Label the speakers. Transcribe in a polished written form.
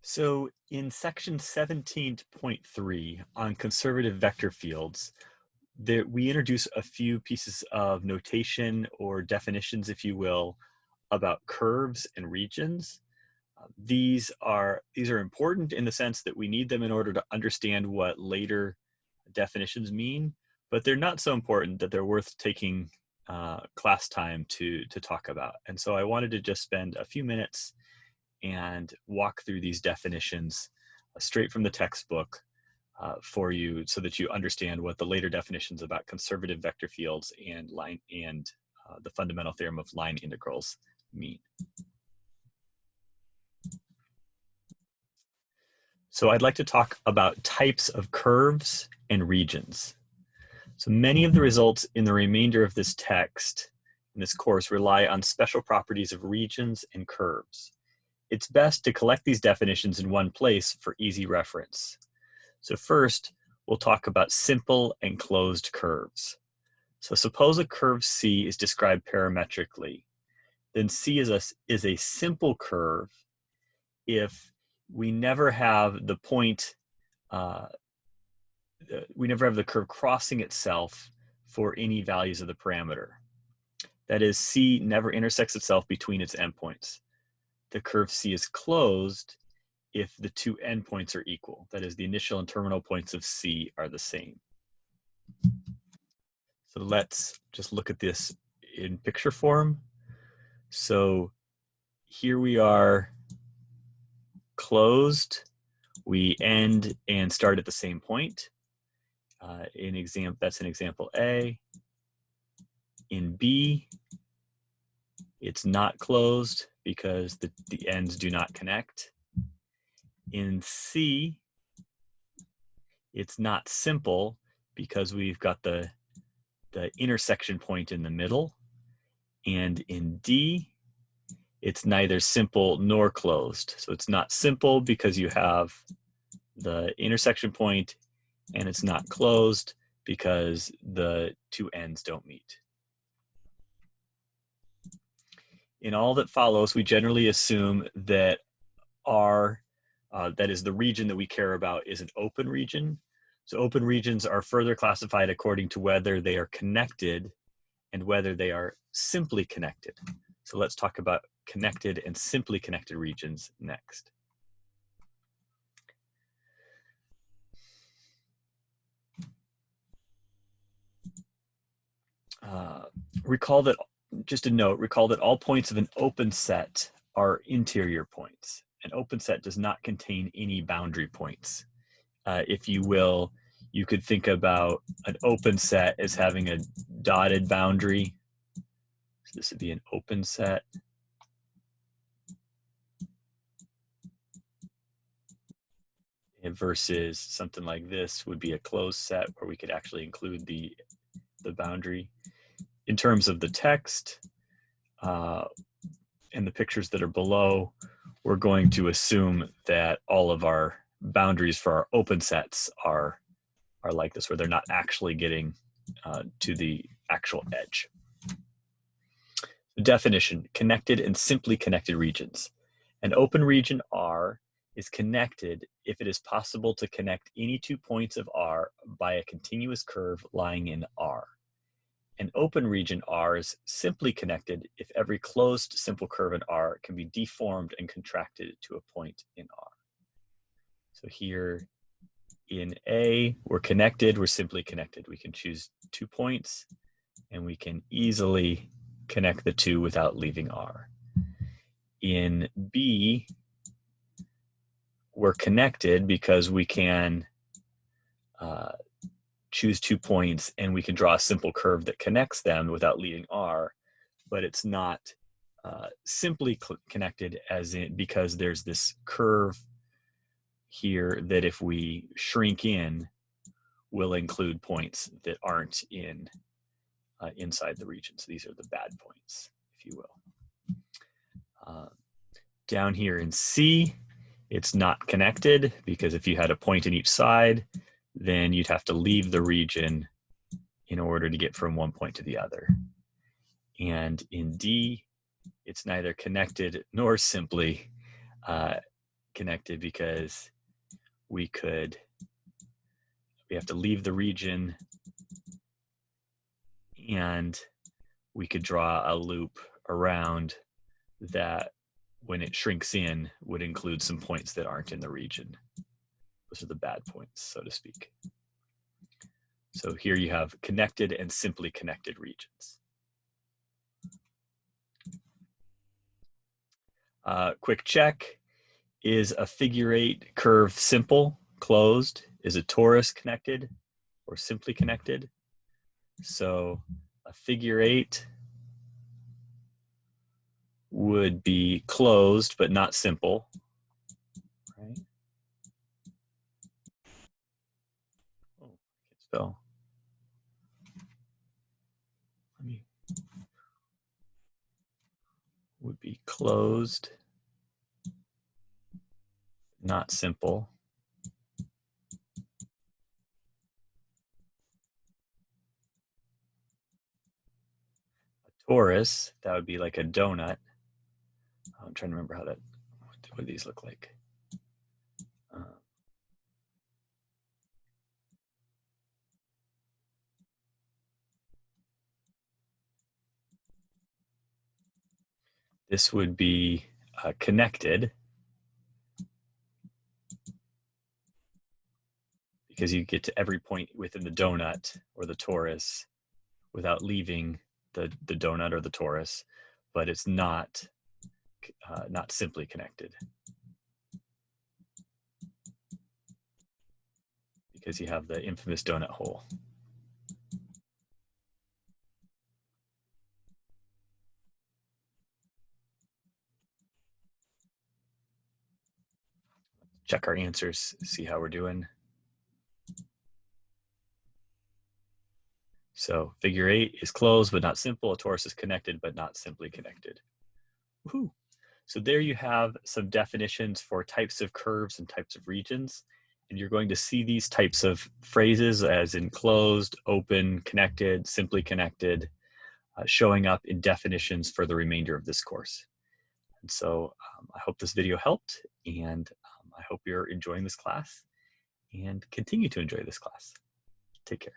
Speaker 1: So in section 17.3 on conservative vector fields, we introduce a few pieces of notation or definitions, if you will, about curves and regions. These are important in the sense that we need them in order to understand what later definitions mean, but they're not so important that they're worth taking class time to talk about. And so I wanted to just spend a few minutes and walk through these definitions straight from the textbook for you so that you understand what the later definitions about conservative vector fields and the fundamental theorem of line integrals mean. So I'd like to talk about types of curves and regions. So many of the results in the remainder of this text in this course rely on special properties of regions and curves. It's best to collect these definitions in one place for easy reference. So first, we'll talk about simple and closed curves. So suppose a curve C is described parametrically. Then C is a simple curve if we never have the point, we never have the curve crossing itself for any values of the parameter. That is, C never intersects itself between its endpoints. The curve C is closed if the two endpoints are equal. That is, the initial and terminal points of C are the same. So let's just look at this in picture form. So here we are closed. We end and start at the same point. That's in example A. In B, it's not closed because the ends do not connect. In C, it's not simple because we've got the intersection point in the middle. And in D, it's neither simple nor closed. So it's not simple because you have the intersection point, and it's not closed because the two ends don't meet. In all that follows, we generally assume that R, that is the region that we care about, is an open region. So open regions are further classified according to whether they are connected and whether they are simply connected. So let's talk about connected and simply connected regions next. Recall that all points of an open set are interior points. An open set does not contain any boundary points. If you will, you could think about an open set as having a dotted boundary. So this would be an open set. Versus something like this would be a closed set where we could actually include the boundary. In terms of the text and the pictures that are below, we're going to assume that all of our boundaries for our open sets are like this, where they're not actually getting to the actual edge. The definition: connected and simply connected regions. An open region R is connected if it is possible to connect any 2 points of R by a continuous curve lying in R. An open region R is simply connected if every closed simple curve in R can be deformed and contracted to a point in R. So here in A, we're connected, we're simply connected. We can choose 2 points and we can easily connect the two without leaving R. In B, we're connected because we can choose 2 points and we can draw a simple curve that connects them without leaving R, but it's not simply connected because there's this curve here that if we shrink in will include points that aren't inside the region. So these are the bad points, if you will. Down here in C, it's not connected because if you had a point in each side, then you'd have to leave the region in order to get from one point to the other. And in D, it's neither connected nor simply connected because we have to leave the region, and we could draw a loop around that when it shrinks in would include some points that aren't in the region. Those are the bad points, so to speak. So here you have connected and simply connected regions. Quick check. Is a figure 8 curve simple, closed? Is a torus connected or simply connected? So a figure 8 would be closed but not simple, right? Oh, I can't spell. Would be closed, not simple. A torus, that would be like a donut. I'm trying to remember what do these look like? This would be connected because you get to every point within the donut or the torus without leaving the donut or the torus, but it's not simply connected because you have the infamous donut hole. Check our answers, see how we're doing. So figure 8 is closed but not simple. A torus is connected but not simply connected. Woohoo! So there you have some definitions for types of curves and types of regions. And you're going to see these types of phrases as in closed, open, connected, simply connected, showing up in definitions for the remainder of this course. And so I hope this video helped, and I hope you're enjoying this class and continue to enjoy this class. Take care.